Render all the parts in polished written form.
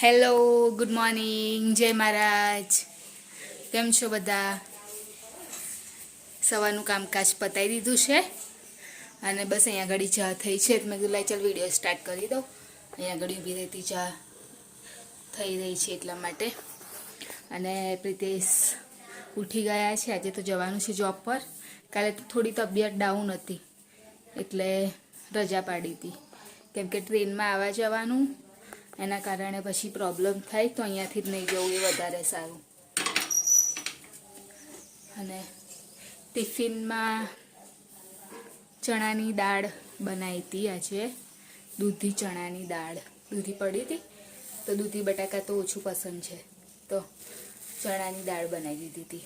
Hello, good morning, જય મહારાજ. કેમ છો બધા? સવારનું કામકાજ પતાવી દીધું છે અને બસ અહીંયા ઘડી ચા થઈ છે. મેં કીધું લાઈ ચાલ વિડીયો સ્ટાર્ટ કરી દઉં. અહીંયા ઘડી ઊભી રહેતી ચા થઈ રહી છે એટલા માટે. અને પ્રિતેશ ઉઠી ગયા છે. આજે તો જવાનું છે જોબ પર. કાલે તો થોડી તબિયત ડાઉન હતી એટલે રજા પાડી હતી, કેમ કે ટ્રેનમાં આવવા જવાનું, એના કારણે પછી પ્રોબ્લેમ થાય તો અહીંયાથી જ નહીં જવું એ વધારે સારું. અને ટિફિનમાં ચણાની દાળ બનાવી હતી આજે, દૂધી ચણાની દાળ. દૂધી પડી હતી તો દૂધી બટાકા તો ઓછું પસંદ છે તો ચણાની દાળ બનાવી દીધી હતી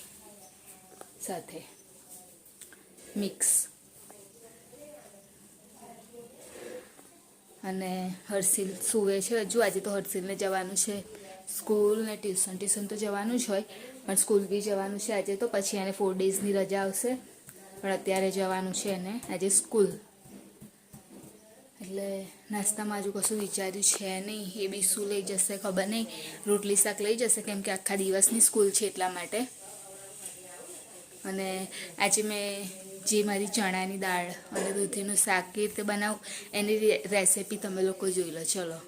સાથે મિક્સ. અને હર્ષિલ સૂવે છે હજુ. આજે તો હર્ષિલને જવાનું છે સ્કૂલ ને ટ્યુશન તો જવાનું જ હોય, પણ સ્કૂલ બી જવાનું છે આજે. તો પછી એને 4 ડેઝની રજા આવશે, પણ અત્યારે જવાનું છે એને આજે સ્કૂલ. એટલે નાસ્તામાં હજુ કશું વિચાર્યું છે નહીં. એ બી શું લઈ જશે ખબર નહીં. રોટલી શાક લઈ જશે કેમ કે આખા દિવસની સ્કૂલ છે એટલા માટે. અને આજે મેં જે મારી ચણાની દાળ અને દૂધીનું શાક કેવી રીતે બનાવું એની રેસિપી તમે લોકો જોઈ લો. ચલો.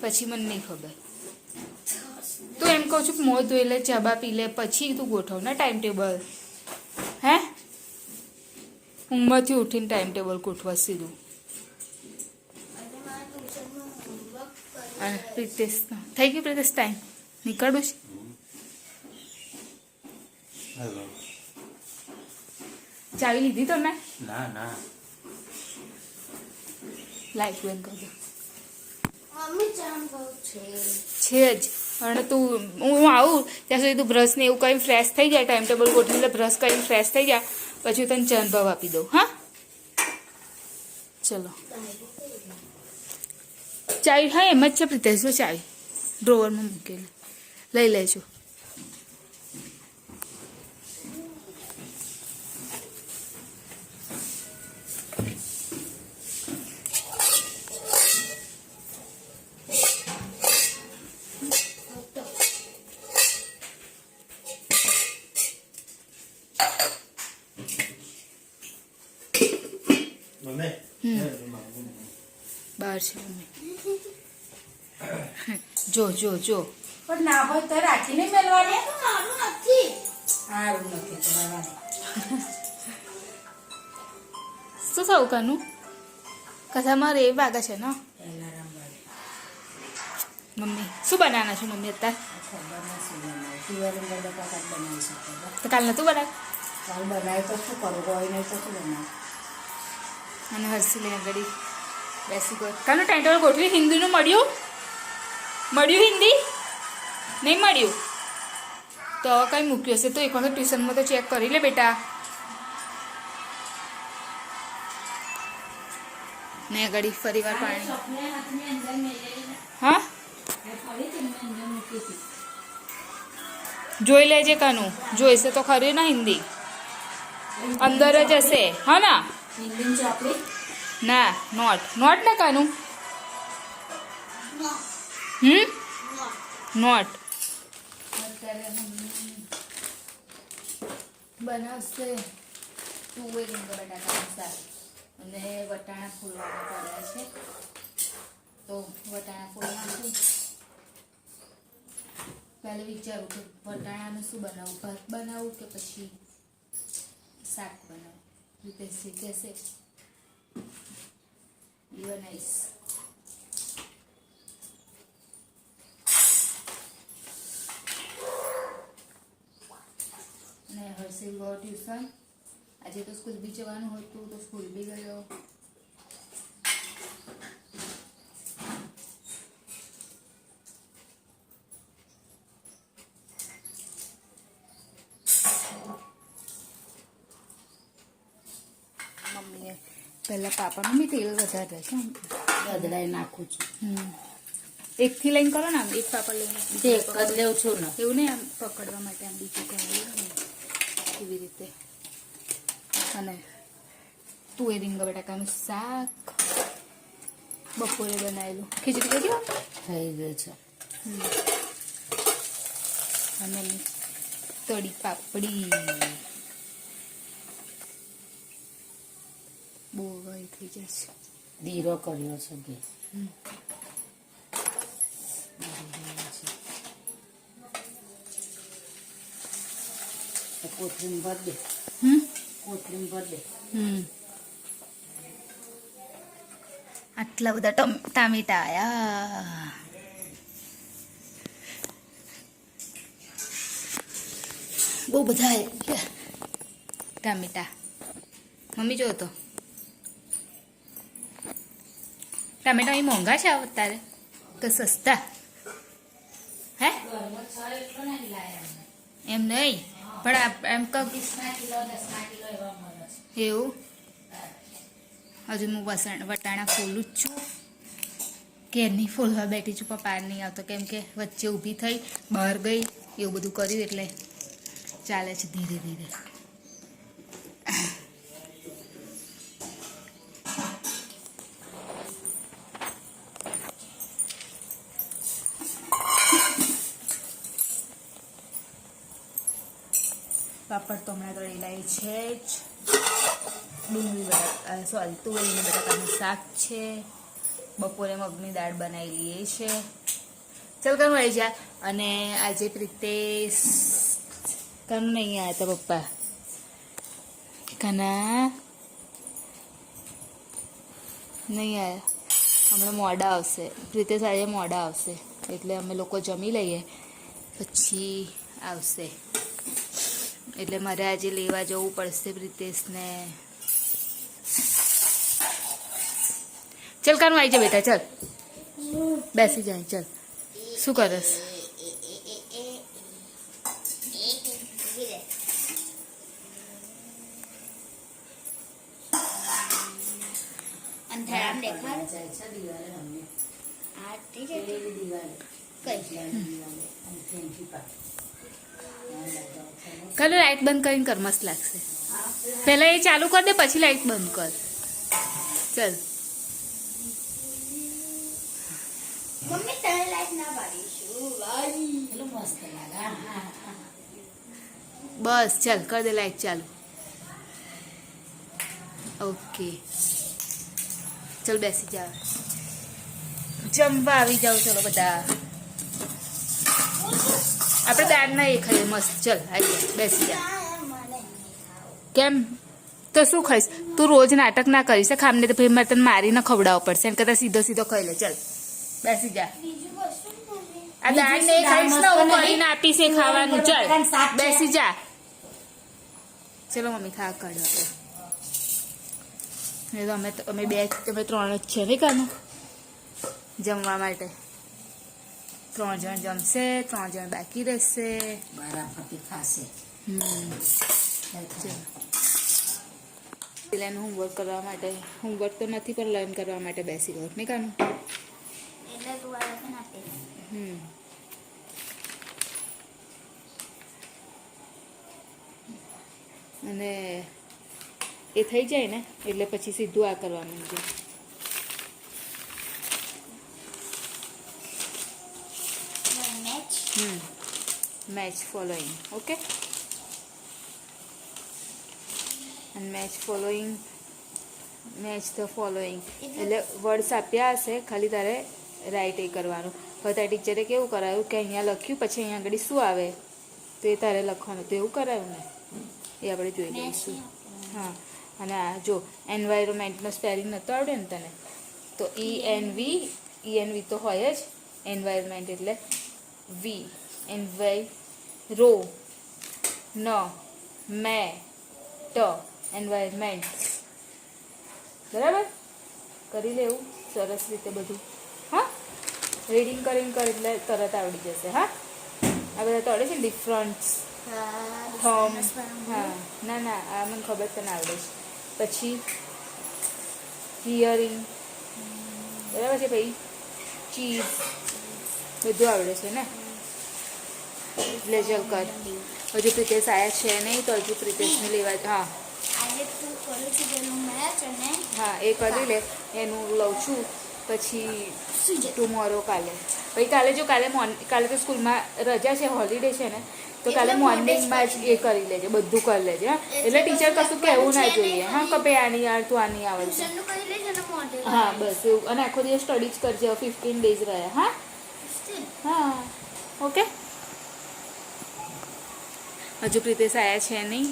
પછી મને નહીં ખબર. તો એમ કહું છું કે મોં ધોઈ લે, ચા પી લે, પછી તું ગોઠવ ને ટાઈમ ટેબલ. હે ઊંઘમાંથી ઉઠીને ટાઈમ ટેબલ ગોઠવા સીધું. પ્રિતેશ થઈ ગયું? પ્રિતેશ ટાઈમ નીકળવું છે. ચાવી લીધી તમે? ના ના, લાઈટ બંધ કરી દો. છે જ. અને તું હું આવું ત્યાં સુધી તું બ્રશ ને એવું કંઈ ફ્રેશ થઈ જાય, ટાઈમ ટેબલ ગોઠવી લે, બ્રશ કરીને ફ્રેશ થઈ જાય, પછી તને ચા ભાવ આપી દઉં. હા ચલો. ચાવી હા એમ જ છે પ્રિતેશ, જો ચાવી ડ્રોવરમાં મૂકેલી, લઈ લેજો. બહાર છે મમ્મી. જો જો જો પણ ના હોય તો રાખીને મેળવાની. મારું નથી. સારું નથી તો શું થયું કાનું? કથામાં રે વાગે છે ને મમ્મી. શું બનાવવાના છો મમ્મી અત્યારે? ખબર નથી બનાવી. પિયરિંગ બટાકા બનાવી શકો. તો કાલ નતું બનાવ? કાલ બનાવે તો શું કરું? હોય નહીં તો શું બનાવે? અને હર્ષી લઈને આગળ બેસી ગયો. કાલનું ટાઈમ ટેબલ ગોઠવી. હિન્દીનું મળ્યું? મળ્યું હિન્દી? નહીં મળ્યું તો હવે કંઈ મૂક્યું હશે તો એક વખત ટ્યુશનમાં તો ચેક કરી લે બેટા. ને આગળ ફરી વાર પાણી. હા જોઈ લેજે કાનું. જોઈશે તો ખરી ના હિન્દી અંદર જ હશે. હા ના ના નોટ નોટ ને કાનું. નોટ બનાવશે તુવેર બટાકાનું શાક અને વટાણા ફૂલવાના પડ્યા છે તો વટાણા ફૂલ નાખું. પહેલે વિચારું કે વટાણાનું શું બનાવું, ભાત બનાવું કે પછી શાક બનાવું. રીતે કહેશે એ બનાવીશ. અને હર્ષિલ ગયો ટ્યુશન. આજે તો સ્કૂલ બી જવાનું હતું તો સ્કૂલ બી ગયો. મમ્મીએ પહેલાં પાપાનું બી તેલ વધારે છે. બદલાઈ નાખું છું. એકથી લઈને કરો ને આમ એક પાપડ લઈને એક જ લેવું છું ને. એવું નહીં આમ પકડવા માટે આમ બીજું કરાવી એવી રીતે. અને તુવેર રીંગા બટાકાનું શાક બપોરે બનાવેલું. ખીચડી કરી દો થઈ ગયું છે. અને તળી પાપડી બહુ વહી થઈ જશે. દીરો કર્યો છે કે કોથમીર ભર દે. કોથમીર ભર દે. આટલા બધા ટામેટા આયા. બહુ બધા આયા ટામેટા. મમ્મી જો તો ટામેટા અહીં મોંઘા છે અત્યારે તો સસ્તા હે? એમ નહીં પણ એમ કહું એવું. હજુ હું વટાણા ફોલું જ છું. ઘેરની ફોલવા બેઠી છું પણ પાર નહીં આવતો કેમ કે વચ્ચે ઊભી થઈ બહાર ગઈ એવું બધું કર્યું એટલે ચાલે છે ધીરે ધીરે. પાપડ તો હમણાં તળેલાય છે જ. ડુંગળી બટાકા સોરી તુવેરીના બટાકાનું શાક છે. બપોરે મગની દાળ બનાવી લઈએ છે. ચાલ કામ આવી જા. અને આજે પ્રિતેશ કામ નહીં આવ્યા હતા પપ્પા કાના નહીં આવ્યા. હમણાં મોડા આવશે. પ્રિતેશ આજે મોડા આવશે એટલે અમે લોકો જમી લઈએ પછી આવશે. એટલે મારે આજે લેવા જવું પડશે પ્રિતેશને. ચાલ કાનું આવી જા બેટા. ચાલ બેસી જાય. ચાલ શું કરસ? કાલે લાઈટ બંધ કરીને કર, મસ્ત લાગશે. પહેલા એ ચાલુ કર દે પછી લાઈટ બંધ કર. ચાલ બસ ચાલ કર દે લાઈટ ચાલુ. ઓકે ચાલ બેસી જાઓ. જમવા આવી જાઓ ચલો બધા. આપણે દાળ ના એ ખાઈએ મસ્ત. ચાલ આવી જા બેસી જા. કેમ તો શું ખાઈશ? તું રોજ નાટક ના કરીશ ખામને તો ભાઈ મારે તને મારીને ખવડાવવો પડશે. એને કરતા સીધો સીધો ખાઈ લે. ચાલ બેસી જા. આ દાળ ને ખાઈશ ને હું કરીને આપીશ એ ખાવાનું. ચાલ બેસી જા. ચલો મમ્મી ખા કાઢો. આપણે અમે તમે 3 જ છે નહીં કાનું જમવા માટે. 3 જણ જમશે, 3 જણ બાકી રહેશે. પેલાનું હોમવર્ક કરવા માટે, હોમવર્ક તો નથી પણ લર્ન કરવા માટે બેસી ગયો નહીં કાનું. અને એ થઈ જાય ને એટલે પછી સીધું આ કરવાનું છે. Match following. ઓકે અને match following, match the following એટલે વર્ડ્સ આપ્યા હશે, ખાલી તારે રાઇટ એ કરવાનું. હવે તારા ટીચરે કેવું કરાયું કે અહીંયા લખ્યું પછી અહીંયા આગળ શું આવે તો એ તારે લખવાનું. તો એવું કરાયું ને એ આપણે જોઈ લઈશું. હા અને આ જો એન્વાયરમેન્ટનો સ્પેલિંગ નહોતો આવડે ને તને તો ENV તો હોય જ. એન્વાયરમેન્ટ એટલે વી રો ન મે ટ એન્વાયરમેન્ટ. બરાબર કરી લેવું સરસ રીતે બધું. હા રીડિંગ કરીને કર એટલે તરત આવડી જશે. હા આ બધા તો આવડે છે ને ડિફરન્સ થમ. હા ના ના આ મને ખબર તને આવડે છે. પછી હિયરિંગ બરાબર છે ભાઈ. ચીઝ બધું આવડે છે ને. એટલે ચલ કર. હજુ પ્રિતેશ આવ્યા છે નહીં તો હજુ પ્રિતેશને લેવા. હા હા એ કરી લે. એનું લઉં છું પછી ટુમોરો કાલે. ભાઈ કાલે જો કાલે તો સ્કૂલમાં રજા છે, હોલિડે છે ને તો કાલે મોર્નિંગમાં જ એ કરી લેજે, બધું કરી લેજે. હા એટલે ટીચર કશું કહેવું ના જોઈએ. હા કે ભાઈ આની યાર તું આની આવડે. હા બસ એવું. અને આખો દિવસ સ્ટડી જ કરજે. 15 days રહ્યા. હા હા ઓકે. હજુ પ્રિતેશ આવ્યા છે નહીં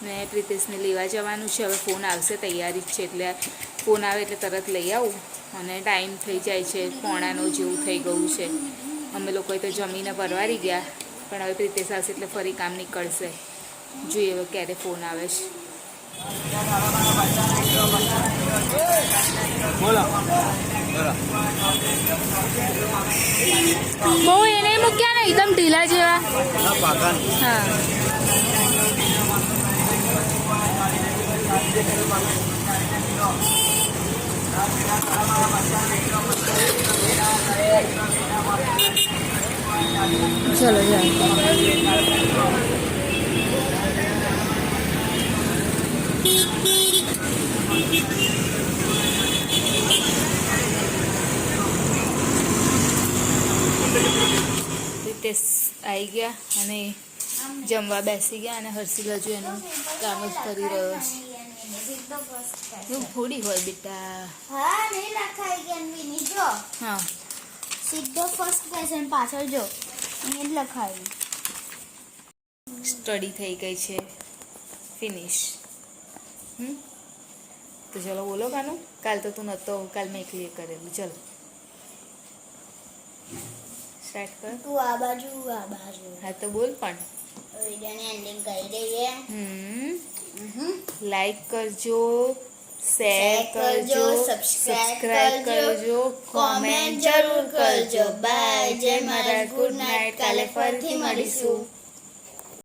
ને પ્રિતેશને લેવા જવાનું છે. હવે ફોન આવશે, તૈયારી જ છે. એટલે ફોન આવે એટલે તરત લઈ આવું. અને ટાઈમ થઈ જાય છે, 9:45 જેવું થઈ ગયું છે. અમે લોકોએ તો જમીને પરવારી ગયા પણ હવે પ્રિતેશ આવશે એટલે ફરી કામ નીકળશે. જોઈએ હવે ક્યારે ફોન આવે છે. બહુ એને મૂક્યા ને એકદમ ઢીલા જેવા. હા ચલો જાય. પ્રિતેશ આવી ગયા અને જમવા બેસી ગયા અને હર્ષિલ હજુ એનું કામ જ કરી રહ્યો છે. સીધો ફર્સ્ટ એવું થોડી હોય બેટા. હા નહીં લખાઈ ગયા ની જો હા સીધો ફર્સ્ટ ક્વેશ્ચન પાછળ જો અહીં જ લખાયું સ્ટડી થઈ ગઈ છે ફિનિશ. તો ચલો બોલો કાનું. કાલ તો તું નહોતો, કાલ મેં ક્લિયર કરેલું. ચલો સ્ટાર્ટ કર. તું આ બાજુ હા તો બોલ પણ. વિડીયોને એન્ડિંગ કરી દઈએ લાઈક કરજો, શેર કરજો, સબસ્ક્રાઇબ કરજો, કોમેન્ટ જરૂર કરજો. બાય. જય મહારાજ. Good night. કાલે ફરીથી મળીશું.